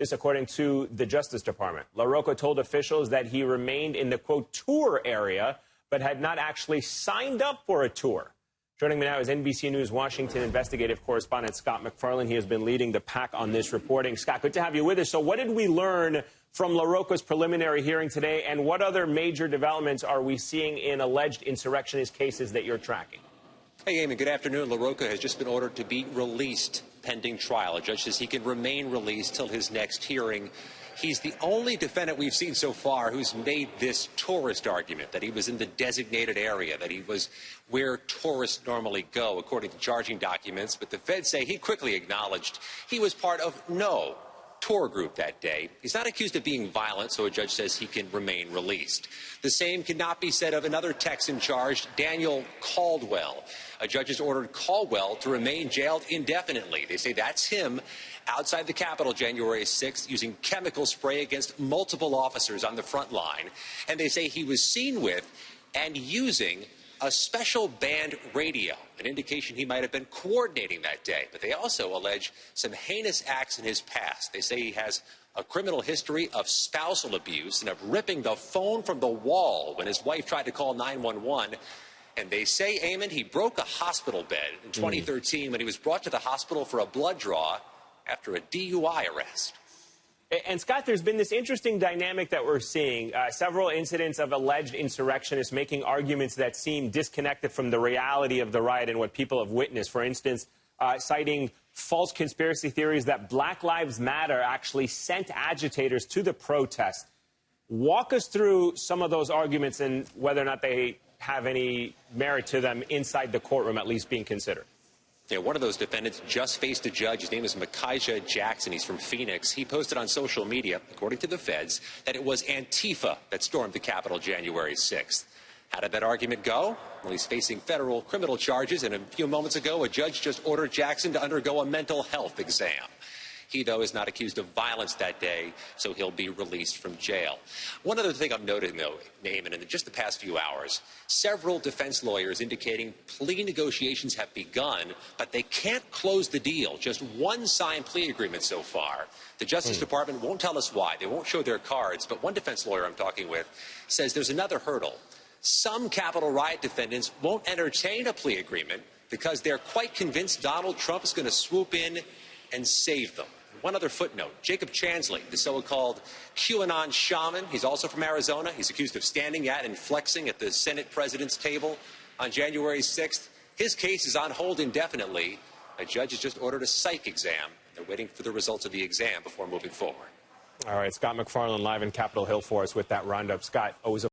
This according to the Justice Department. LaRocca told officials that he remained in the, quote, tour area, but had not actually signed up for a tour. Joining me now is NBC News Washington investigative correspondent Scott MacFarlane. He has been leading the pack on this reporting. Scott, good to have you with us. So what did we learn from LaRocca's preliminary hearing today, and what other major developments are we seeing in alleged insurrectionist cases that you're tracking? Hey, Eamon, good afternoon. LaRocca has just been ordered to be released pending trial. A judge says he can remain released till his next hearing. He's the only defendant we've seen so far who's made this tourist argument, that he was in the designated area, that he was where tourists normally go, according to charging documents. But the feds say he quickly acknowledged he was part of no tour group that day. He's not accused of being violent, so a judge says he can remain released. The same cannot be said of another Texan charged, Daniel Caldwell. A judge has ordered Caldwell to remain jailed indefinitely. They say that's him outside the Capitol January 6th using chemical spray against multiple officers on the front line. And they say he was seen with and using a special band radio, an indication he might have been coordinating that day. But they also allege some heinous acts in his past. They say he has a criminal history of spousal abuse and of ripping the phone from the wall when his wife tried to call 911. And they say, Eamon, he broke a hospital bed in 2013 when he was brought to the hospital for a blood draw after a DUI arrest. And, Scott, there's been this interesting dynamic that we're seeing. Several incidents of alleged insurrectionists making arguments that seem disconnected from the reality of the riot and what people have witnessed. For instance, citing false conspiracy theories that Black Lives Matter actually sent agitators to the protest. Walk us through some of those arguments and whether or not they have any merit to them inside the courtroom, at least being considered. Yeah, one of those defendants just faced a judge. His name is Micaiah Jackson. He's from Phoenix. He posted on social media, according to the feds, that it was Antifa that stormed the Capitol January 6th. How did that argument go? Well, he's facing federal criminal charges, and a few moments ago, a judge just ordered Jackson to undergo a mental health exam. He, though, is not accused of violence that day, so he'll be released from jail. One other thing I'm noting, though, Naaman, in just the past few hours, several defense lawyers indicating plea negotiations have begun, but they can't close the deal. Just one signed plea agreement so far. The Justice Department won't tell us why. They won't show their cards, but one defense lawyer I'm talking with says there's another hurdle. Some Capitol riot defendants won't entertain a plea agreement because they're quite convinced Donald Trump is going to swoop in and save them. One other footnote, Jacob Chansley, the so-called QAnon shaman, he's also from Arizona. He's accused of standing at and flexing at the Senate president's table on January 6th. His case is on hold indefinitely. A judge has just ordered a psych exam. They're waiting for the results of the exam before moving forward. All right, Scott MacFarlane live in Capitol Hill for us with that roundup. Scott, always a